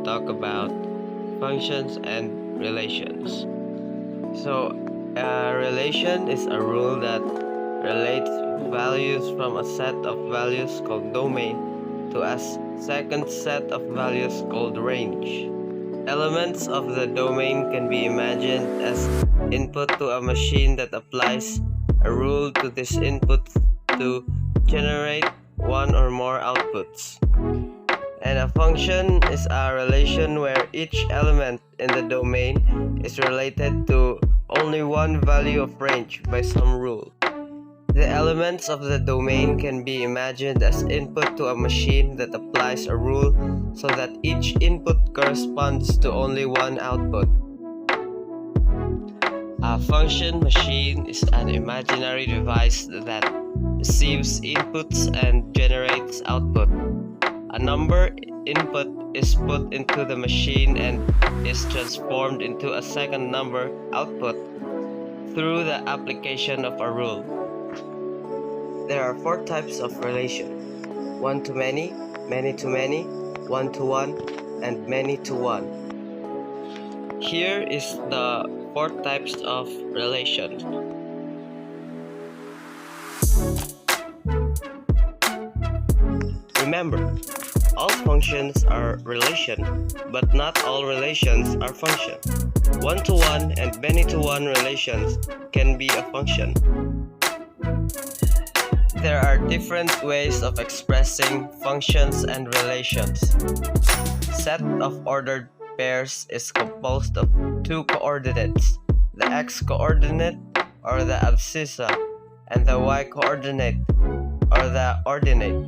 talk about functions and relations. So, a relation is a rule that relates values from a set of values called domain to a second set of values called range. Elements of the domain can be imagined as input to a machine that applies a rule to this input to generate one or more outputs. And a function is a relation where each element in the domain is related to only one value of range by some rule. The elements of the domain can be imagined as input to a machine that applies a rule so that each input corresponds to only one output. A function machine is an imaginary device that receives inputs and generates output. A number input is put into the machine and is transformed into a second number output through the application of a rule. There are 4 types of relation: one-to-many, many-to-many, one-to-one, and many-to-one. Here is the 4 types of relation. Remember, all functions are relation, but not all relations are function. One-to-one and many-to-one relations can be a function. There are different ways of expressing functions and relations. Set of ordered pairs is composed of 2 coordinates, the x-coordinate or the abscissa, and the y-coordinate or the ordinate.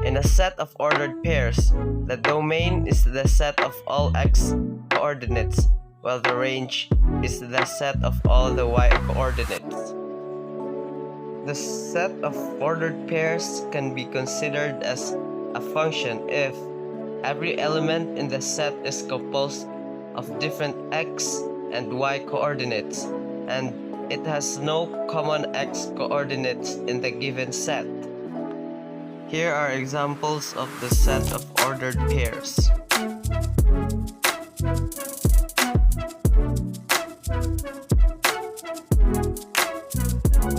In a set of ordered pairs, the domain is the set of all x-coordinates, while the range is the set of all the y-coordinates. The set of ordered pairs can be considered as a function if every element in the set is composed of different x and y coordinates, and it has no common x coordinates in the given set. Here are examples of the set of ordered pairs.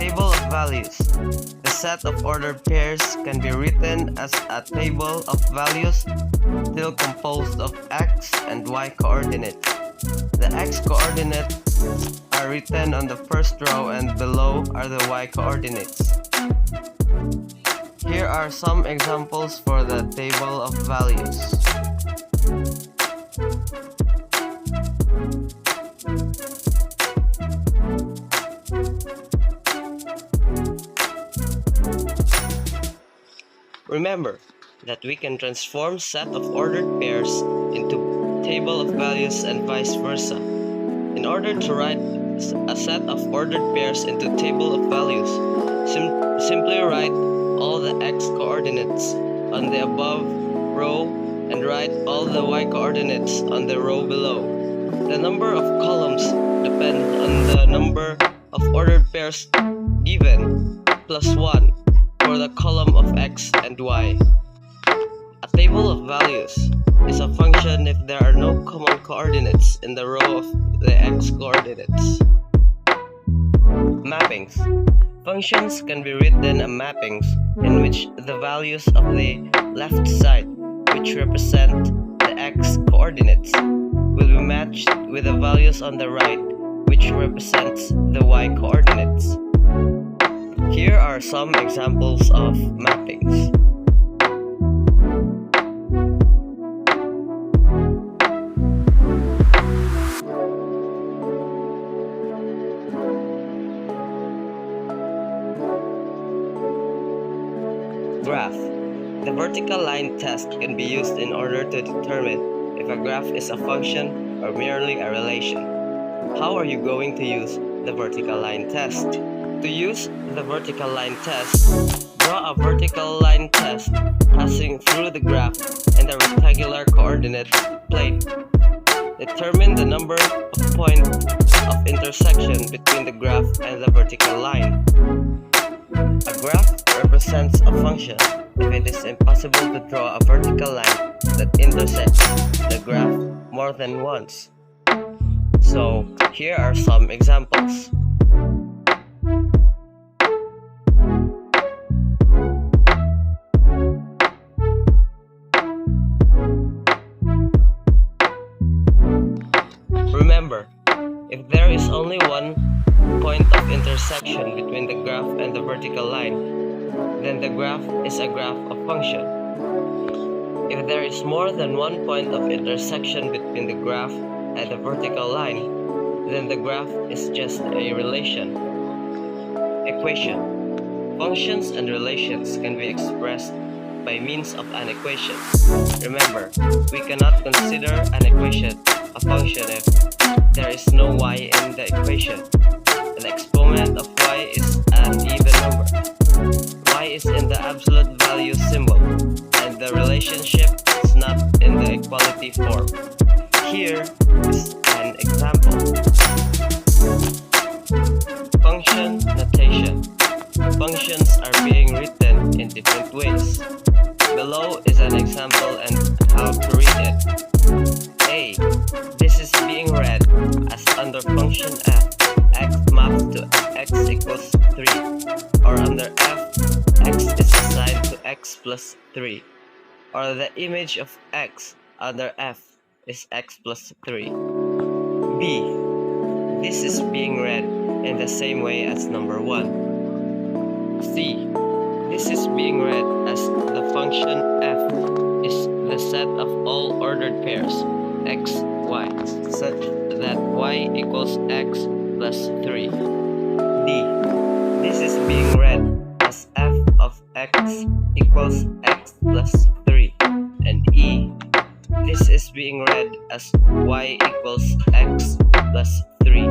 Table of values. The set of ordered pairs can be written as a table of values still composed of x and y coordinates. The x coordinates are written on the first row and below are the y coordinates. Here are some examples for the table of values. Remember that we can transform set of ordered pairs into table of values and vice versa. In order to write a set of ordered pairs into table of values, simply write all the x coordinates on the above row and write all the y coordinates on the row below. The number of columns depends on the number of ordered pairs given, plus 1 for the column of x and y. A table of values is a function if there are no common coordinates in the row of the x coordinates. Mappings. Functions can be written as mappings in which the values of the left side, which represent the x coordinates, will be matched with the values on the right, which represents the y coordinates. Here are some examples of mappings. Graph. The vertical line test can be used in order to determine if a graph is a function or merely a relation. How are you going to use the vertical line test? To use the vertical line test, draw a vertical line test passing through the graph and the rectangular coordinate plane. Determine the number of points of intersection between the graph and the vertical line. A graph represents a function. if it is impossible to draw a vertical line that intersects the graph more than once. So, here are some examples. Remember, if there is only one point of intersection between the graph and the vertical line, then the graph is a graph of function. If there is more than one point of intersection between the graph and the vertical line, then the graph is just a relation. Equation. Functions and relations can be expressed by means of an equation. Remember, we cannot consider an equation a function if there is no y in the equation. The exponent of y is an even number. Y is in the absolute value symbol, and the relationship is not in the equality form. Here is an example. Function notation. Functions are being written in different ways. Below is an example and how to read it. A. This is being read as under function f, x maps to x equals 3, or under f, x is assigned to x plus 3, or the image of x under f is x plus 3. B. This is being read in the same way as number 1. C. This is being read as the function f is the set of all ordered pairs x, y, such that y equals x plus 3. D. This is being read as f of x equals x plus 3. And E. This is being read as y equals x plus 3.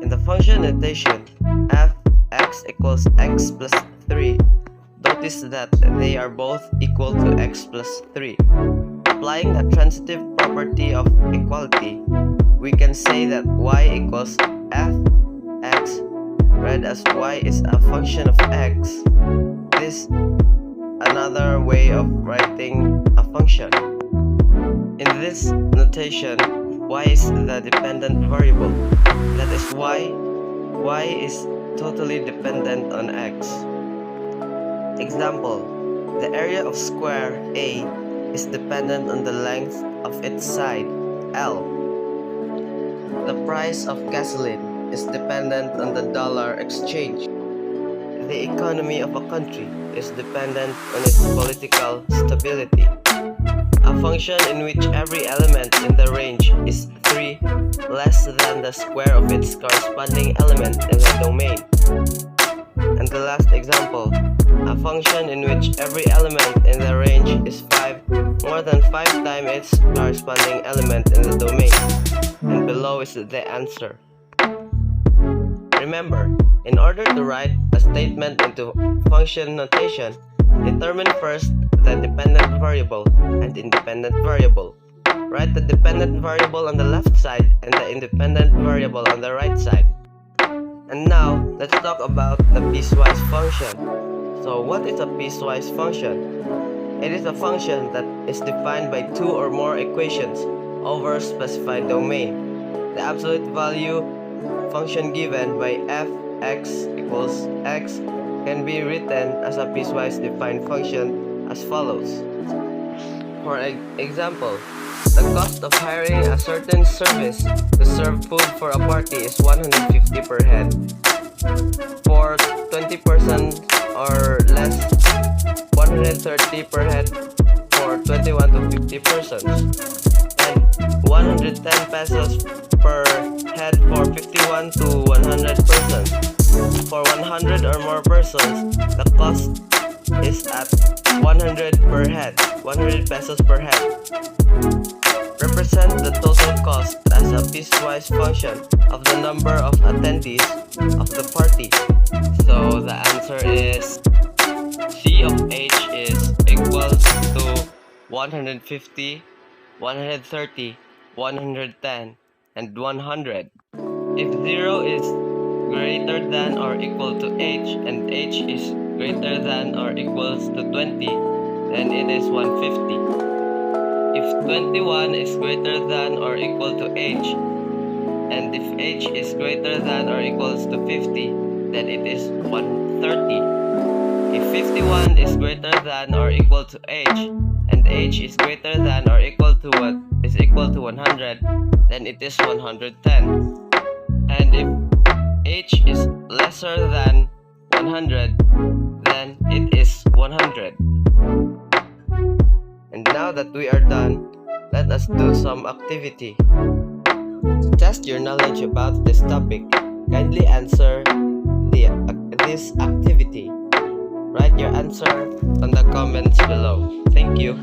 In the function notation, f x equals x plus 3, notice that they are both equal to x plus 3. Applying the transitive property of equality, we can say that y equals f x, read as y is a function of x. This is another way of writing a function. In this notation, y is the dependent variable. That is why y is totally dependent on x. Example, the area of square A is dependent on the length of its side, L. The price of gasoline is dependent on the dollar exchange. The economy of a country is dependent on its political stability. A function in which every element in the range is 3 less than the square of its corresponding element in the domain. And the last example, a function in which every element in the range is 5 more than 5 times its corresponding element in the domain. And below is the answer. Remember, in order to write a statement into function notation, determine first the dependent variable and independent variable. Write the dependent variable on the left side and the independent variable on the right side. And now, let's talk about the piecewise function. So what is a piecewise function? It is a function that is defined by 2 or more equations over a specified domain. The absolute value function given by f x equals x can be written as a piecewise defined function as follows. For example, the cost of hiring a certain service to serve food for a party is 150 per head. For 20% or less, 130 per head for 21 to 50 persons, and 110 pesos per head for 51 to 100 persons. For 100 or more persons, the cost is at 100 per head, 100 pesos per head. Represent the total cost as a piecewise function of the number of attendees of the party. So the answer is C of H is equals to 150, 130, 110, and 100. If 0 is greater than or equal to H and H is greater than or equals to 20, then it is 150. If 21 is greater than or equal to h, and if h is greater than or equals to 50, then it is 130. If 51 is greater than or equal to h, and h is greater than or equal to 100, then it is 110. And if h is lesser than 100, then it is 100. And now that we are done, let us do some activity. To test your knowledge about this topic, kindly answer this activity. Write your answer on the comments below. Thank you.